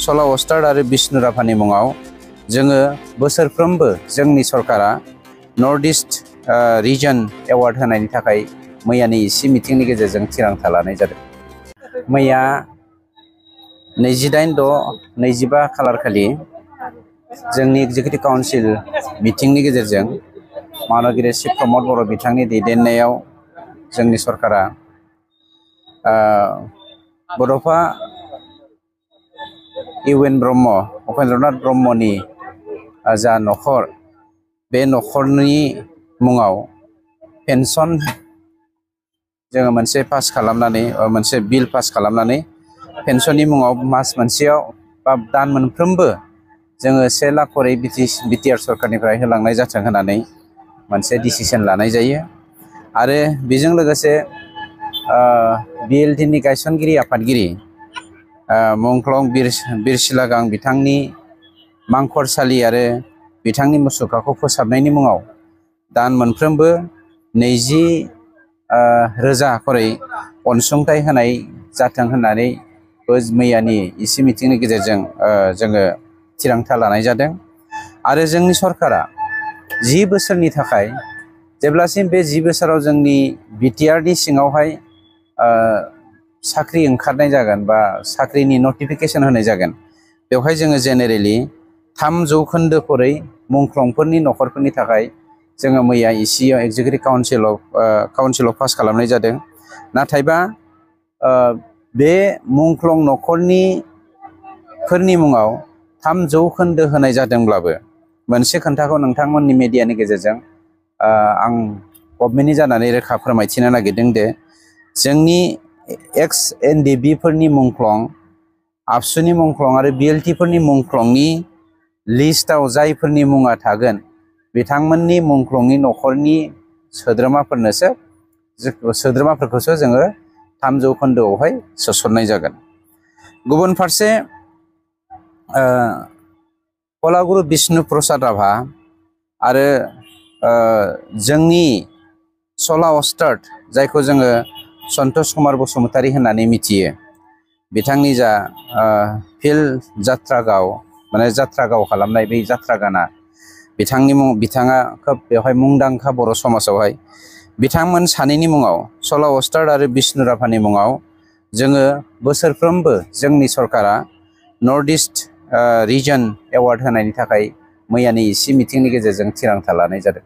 सला अस्ताद आरो बिष्णु राभानि मुङाव जोङो बोसोरफ्रोमबो जोंनि सरकारा नर्थ इस्ट रिजन एवार्ड होनायनि थाखाय मैयानि इसि मिटिंनि गेजेरजों थिरांथा लानाय जादों। मैया 28-6-25 खालार खालि जोंनि एग्जिकिउटिभ काउन्सिल मिटिंनि गेजेरजों मानगिरि शिब प्रमद बर' बिथांनि दैदेननायाव जोंनि सरकारा बड'फा इउएन ब्रह्म उपेन्द्रनाथ ब्रह्मनि जा नखर बे नखरनि मुङाव पेन्सन जोङो मोनसे पास खालामनानै मोनसे बिल पास खालामनानै पेन्सननि मुङाव मास मोनसेयाव बा दान मोनफ्रोमबो जोङो 1 लाख करै बिटिआर सरकारनिफ्राय होलांनाय जाथों होननानै मोनसे डिसिसन लानाय जायो। आरो बेजों लोगोसे बिएलटिनि गायसनगिरि आफादगिरि मुंख्लं बिरसिलागां बिथांनि मांखरसालि आरो बिथांनि मुसुखाखौ फोसाबनायनि मुङाव दान मोनफ्रोमबो 20,000 करै अनसुंथाइ होनाय जाथों होननानै मैयानि इसि मिटिंनि गेजेरजों जोङो थिरांथा लानाय जादों। आरो जोंनि सरकारा 10 बोसोरनि थाखाय जेब्लासिम बे 10 बोसोराव जोंनि बिटिआरनि सिङावहाय साख्रि ओंखारनाय जागोन बा साख्रिनि नटिफिकेशन होनाय जागोन बेवहाय जोङो जेनेरेलि 3% करै मुंख्लंफोरनि नखरफोरनि थाखाय जोङो मैया इसिआव एग्जिकिउटिभ काउन्सिलाव पास खालामनाय जादों। नाथायबा बे मुंख्लं नखरनि फोरनि मुङाव 3% होनाय जादोंब्लाबो मोनसे खोन्थाखौ नोंथांमोननि मिडियानि गेजेरजों आं गभर्नमेन्टनि जानानै रोखा फोरमायथिनो नागिरदों दे जोंनि एक्स एनडिबि फोरनि मुंख्लं आबसुनि मुंख्लं आरो बिएलटिफोरनि मुंख्लंनि लिस्टआव जायफोरनि मुङा थागोन बिथांमोननि मुंख्लंनि नखरनि सोद्रोमाफोरखौसो जोङो 3%आवहाय सोसननाय जागोन। गुबुन फारसे कलागुरु बिष्णु प्रसाद राभा आरो जोंनि सला अस्ताद जायखौ जोङो सन्तोष कुमार बसुमतारी होननानै मिथियो बिथांनि जा फिल्ड जात्रा गाव माने जात्रा गाव खालामनाय बै जात्रा गाना बिथाङा खोब बेवहाय मुंदांखा बर' समाजावहाय बिथांमोन सानैनि मुङाव सला अस्ताद आरो बिष्णु राभानि मुङाव जोङो बोसोरफ्रोमबो जोंनि सरकारा नर्थ इस्ट रिजन एवार्ड होनायनि थाखाय मैयानि इसि मिटिंनि गेजेरजों थिरांथा लानाय जादों।